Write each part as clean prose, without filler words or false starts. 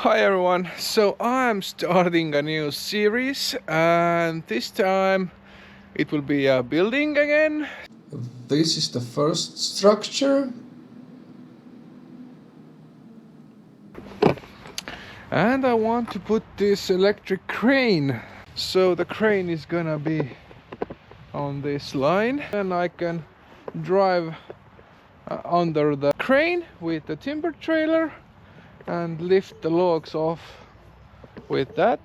Hi everyone, so I'm starting a new series and this time it will be a building again. This is the first structure and I want to put this electric crane. So the crane is gonna be on this line and I can drive under the crane with the timber trailer and lift the logs off with that.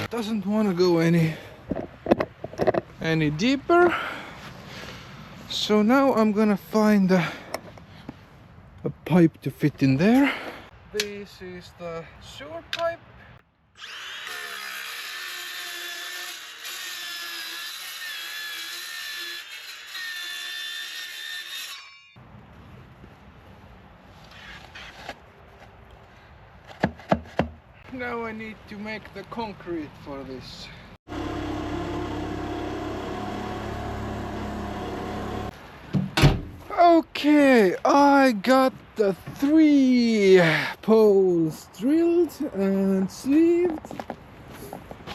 Doesn't want to go any deeper, so now I'm gonna find a pipe to fit in there. This is the sewer pipe. Now I need to make the concrete for this. Okay, I got the 3 poles drilled and sleeved.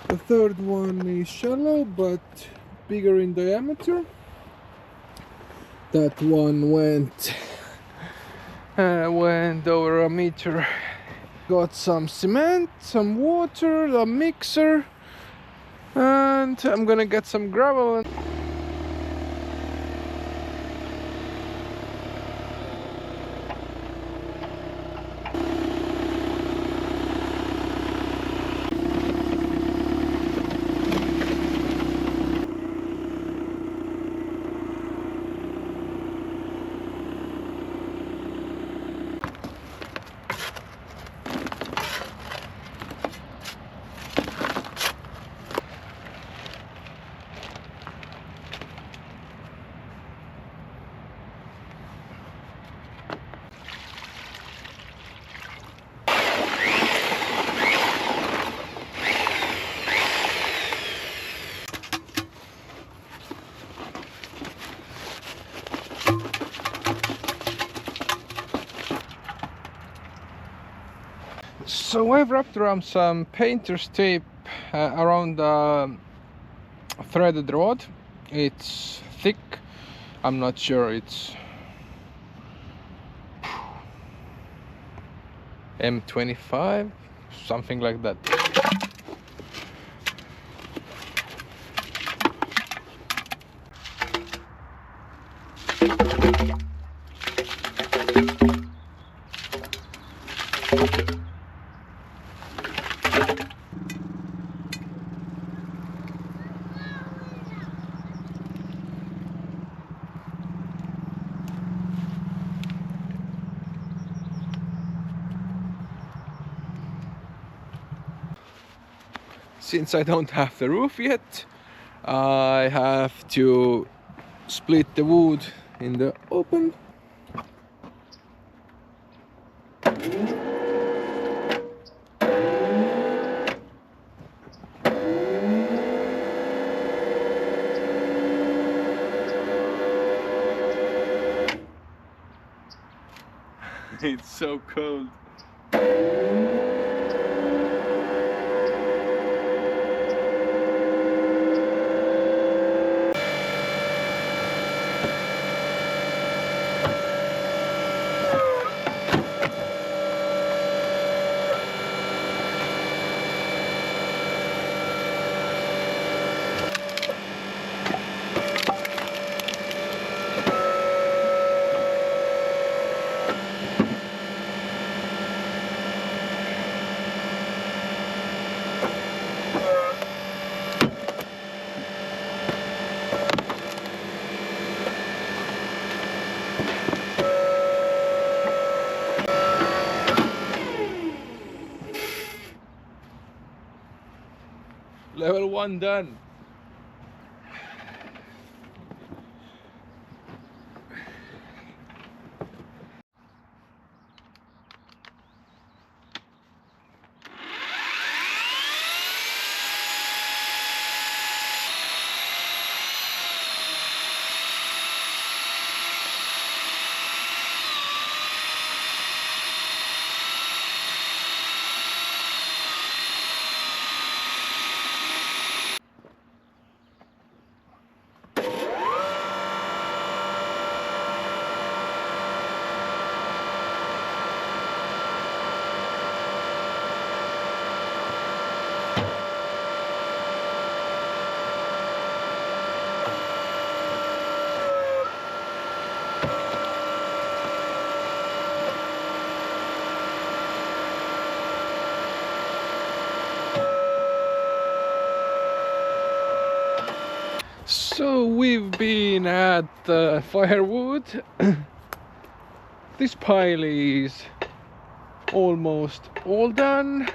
The third one is shallow but bigger in diameter. That one went over a meter. Got some cement, some water, a mixer, and I'm gonna get some gravel. So I've wrapped around some painter's tape around the threaded rod. It's thick. I'm not sure, it's M25, something like that. Since I don't have the roof yet, I have to split the wood in the open. It's so cold. Level 1 done. So we've been at firewood. This pile is almost all done.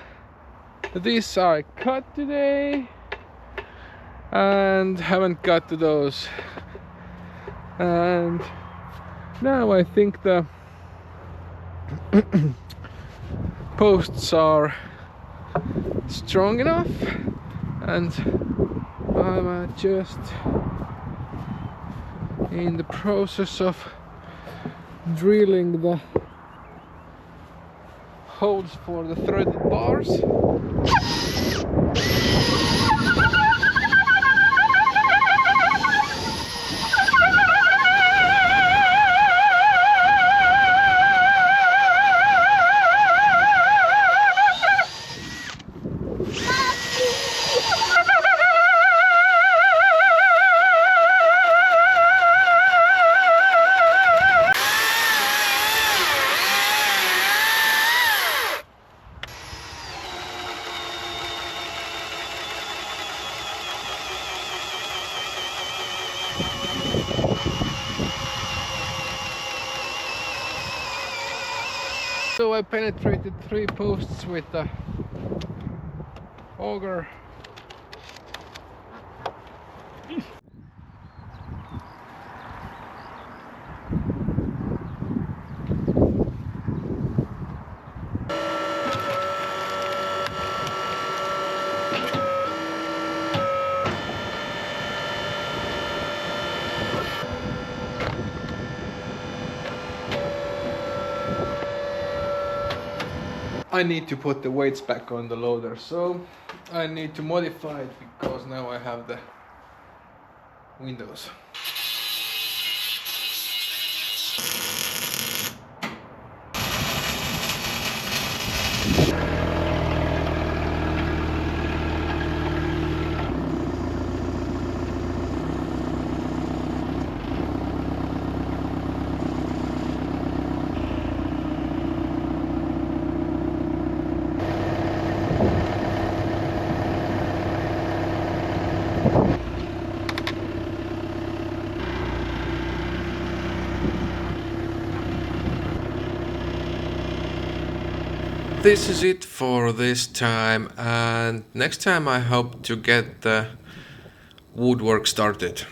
This I cut today and haven't got to those. And now I think the posts are strong enough, and I'm just in the process of drilling the holes for the threaded bars. So I penetrated 3 posts with the auger. I need to put the weights back on the loader, so I need to modify it because now I have the windows. This is it for this time, and next time I hope to get the woodwork started.